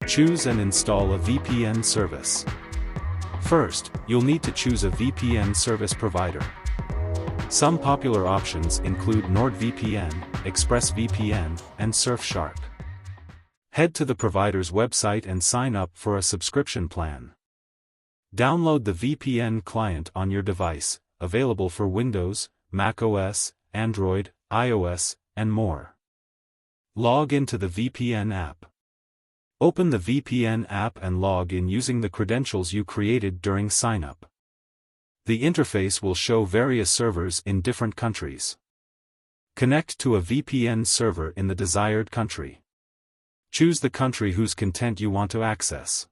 Choose and install a VPN service. First, you'll need to choose a VPN service provider. Some popular options include NordVPN, ExpressVPN, and Surfshark. Head to the provider's website and sign up for a subscription plan. Download the VPN client on your device, available for Windows, macOS, Android, iOS, and more. Log into the VPN app. Open the VPN app and log in using the credentials you created during sign-up. The interface will show various servers in different countries. Connect to a VPN server in the desired country. Choose the country whose content you want to access.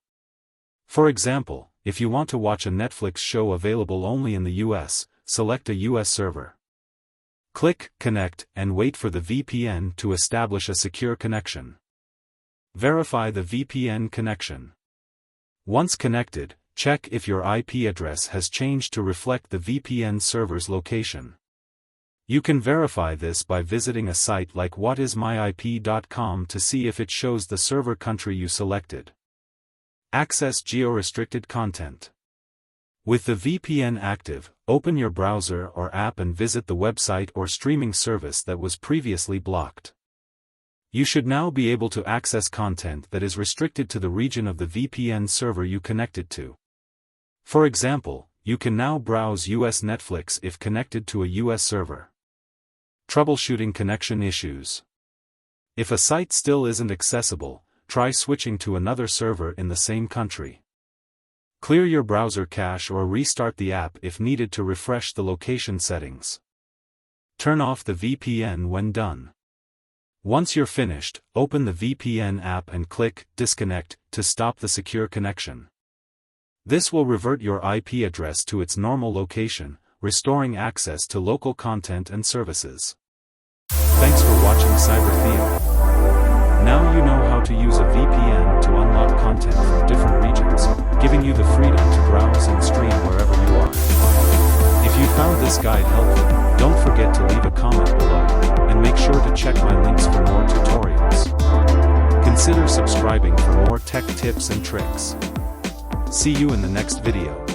For example, if you want to watch a Netflix show available only in the US, select a US server. Click Connect and wait for the VPN to establish a secure connection. Verify the VPN connection. Once connected, check if your IP address has changed to reflect the VPN server's location. You can verify this by visiting a site like whatismyip.com to see if it shows the server country you selected. Access geo-restricted content. With the VPN active, open your browser or app and visit the website or streaming service that was previously blocked. You should now be able to access content that is restricted to the region of the VPN server you connected to. For example, you can now browse US Netflix if connected to a US server. Troubleshooting connection issues. If a site still isn't accessible, try switching to another server in the same country. Clear your browser cache or restart the app if needed to refresh the location settings. Turn off the VPN when done. Once you're finished, open the VPN app and click Disconnect to stop the secure connection. This will revert your IP address to its normal location, restoring access to local content and services. Thanks for watching CyberTheo. Now you know how to use a VPN to unlock content from different regions, giving you the freedom to browse and stream wherever you are. If you found this guide helpful, don't forget to leave a comment below, and make sure to check my links for more tutorials. Consider subscribing for more tech tips and tricks. See you in the next video.